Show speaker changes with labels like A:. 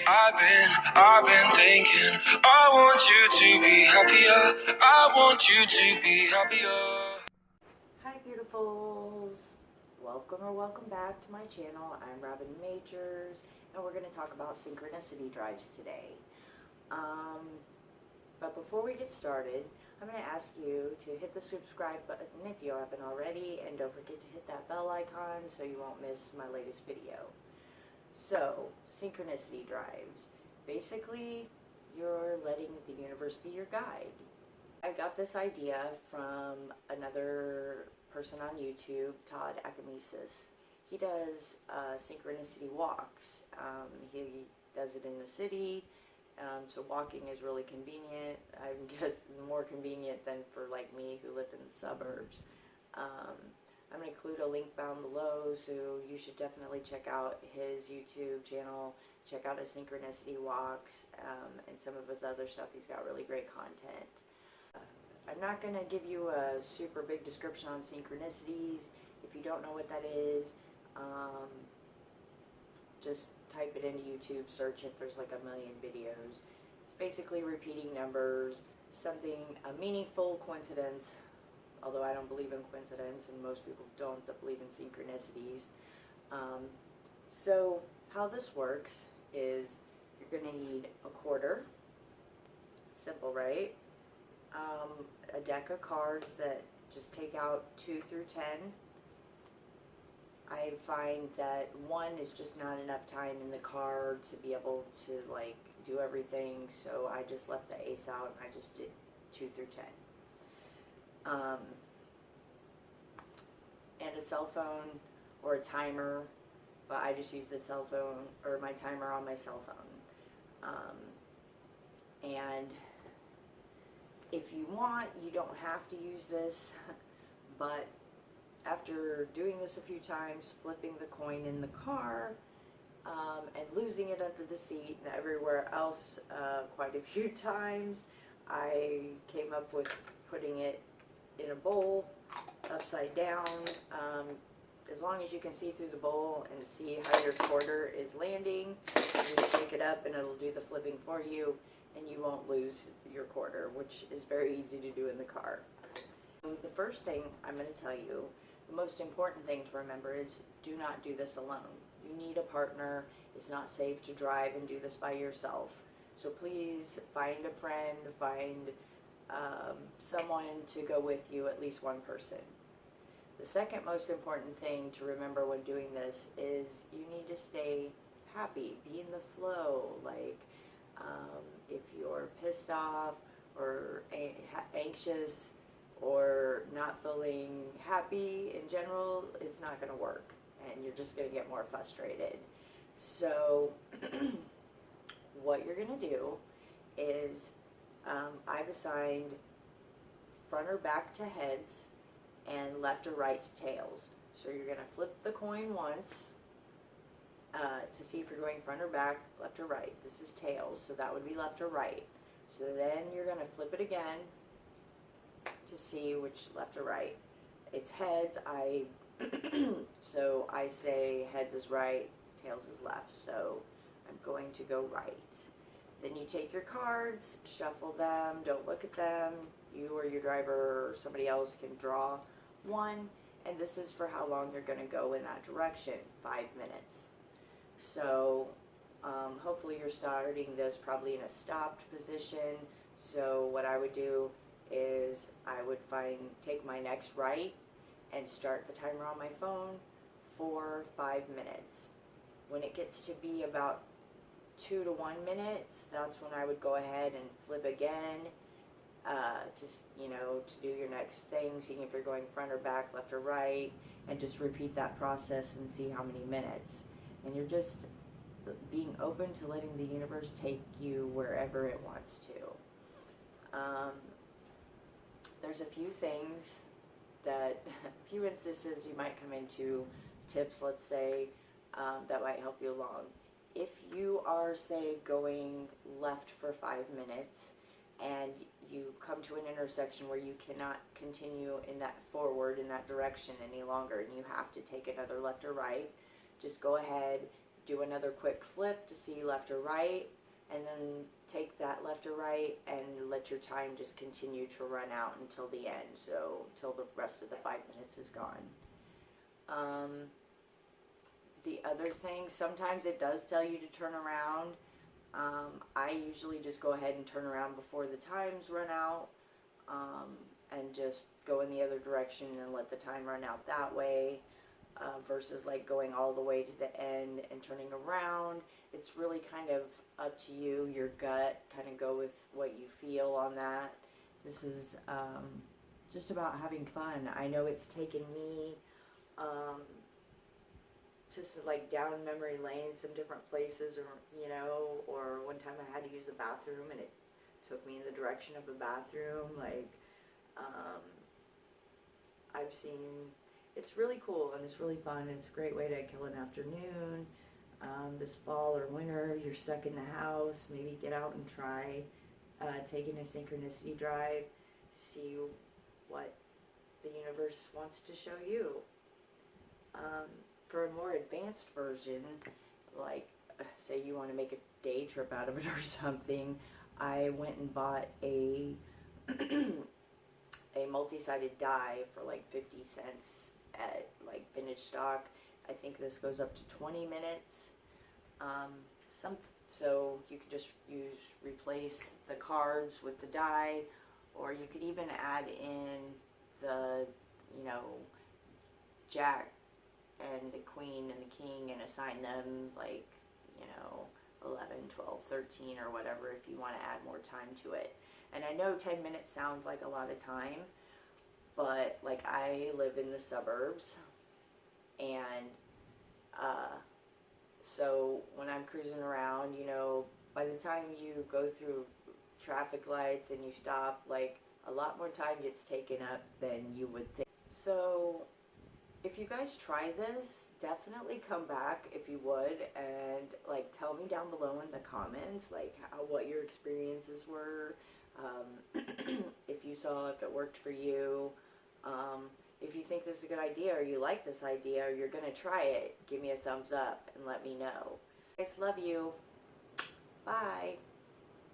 A: I've been thinking, I want you to be happier. I want you to be happier.
B: Hi beautifuls! Welcome back to my channel. I'm Robin Majors and we're going to talk about synchronicity drives today. But before we get started, I'm going to ask you to hit the subscribe button if you haven't already, and don't forget to hit that bell icon so you won't miss my latest video. So, synchronicity drives. Basically, you're letting the universe be your guide. I got this idea from another person on YouTube, Todd Akamesis. He does synchronicity walks. He does it in the city, so walking is really convenient. I guess more convenient than for like me who live in the suburbs. I'm going to include a link down below, so you should definitely check out his YouTube channel, check out his synchronicity walks, and some of his other stuff. He's got really great content. I'm not going to give you a super big description on synchronicities. If you don't know what that is, just type it into YouTube, search it. There's like a million videos. It's basically repeating numbers, a meaningful coincidence, although I don't believe in coincidence and most people don't that believe in synchronicities. So how this works is you're going to need a quarter. Simple, right? A deck of cards that just take out 2 through 10. I find that 1 is just not enough time in the card to be able to like do everything, so I just left the ace out and I just did 2 through 10. And a cell phone or a timer, but I just use the cell phone or my timer on my cell phone. And if you want, you don't have to use this, but after doing this a few times, flipping the coin in the car, and losing it under the seat and everywhere else quite a few times, I came up with putting it in a bowl, upside down, as long as you can see through the bowl and see how your quarter is landing. You just pick it up and it'll do the flipping for you, and you won't lose your quarter, which is very easy to do in the car. The first thing I'm going to tell you, the most important thing to remember is do not do this alone. You need a partner. It's not safe to drive and do this by yourself. So please find a friend, find someone to go with you, at least one person. The second most important thing to remember when doing this is you need to stay happy, be in the flow. Like if you're pissed off or anxious or not feeling happy in general, it's not going to work and you're just going to get more frustrated. So what you're going to do is I've assigned front or back to heads and left or right to tails. So you're going to flip the coin once to see if you're going front or back, left or right. This is tails, so that would be left or right. So then you're going to flip it again to see which left or right. It's heads. So I say heads is right, tails is left. So I'm going to go right. Then you take your cards, shuffle them, don't look at them. You or your driver or somebody else can draw one, and this is for how long you're going to go in that direction, 5 minutes. So hopefully you're starting this probably in a stopped position. So what I would do is I would take my next right and start the timer on my phone for 5 minutes. When it gets to be about 2 to 1 minutes, that's when I would go ahead and flip again to do your next thing, seeing if you're going front or back, left or right, and just repeat that process and see how many minutes. And you're just being open to letting the universe take you wherever it wants to. There's a few things a few instances you might come into, tips let's say, that might help you along. If you are, say, going left for 5 minutes and you come to an intersection where you cannot continue in that forward in that direction any longer and you have to take another left or right, just go ahead, do another quick flip to see left or right, and then take that left or right and let your time just continue to run out until the end, so till the rest of the 5 minutes is gone. The other thing, sometimes it does tell you to turn around. I usually just go ahead and turn around before the times run out, and just go in the other direction and let the time run out that way, versus like going all the way to the end and turning around. It's really kind of up to you, your gut, kind of go with what you feel on that. This is just about having fun. I know it's taken me just like down memory lane, some different places, or or one time I had to use the bathroom and it took me in the direction of a bathroom. Like, I've seen, it's really cool and it's really fun. It's a great way to kill an afternoon. This fall or winter, you're stuck in the house, maybe get out and try taking a synchronicity drive, see what the universe wants to show you. For a more advanced version, like say you want to make a day trip out of it or something, I went and bought a a multi-sided die for like 50 cents at like vintage stock. I think this goes up to 20 minutes. So you could just replace the cards with the die, or you could even add in the jack and the queen and the king and assign them like 11, 12, 13 or whatever if you want to add more time to it. And I know 10 minutes sounds like a lot of time, but like I live in the suburbs, and so when I'm cruising around, by the time you go through traffic lights and you stop, like a lot more time gets taken up than you would think. So if you guys try this, definitely come back if you would, and like tell me down below in the comments like what your experiences were, if you saw if it worked for you, if you think this is a good idea or you like this idea or you're gonna try it, give me a thumbs up and let me know. Guys, love you. Bye.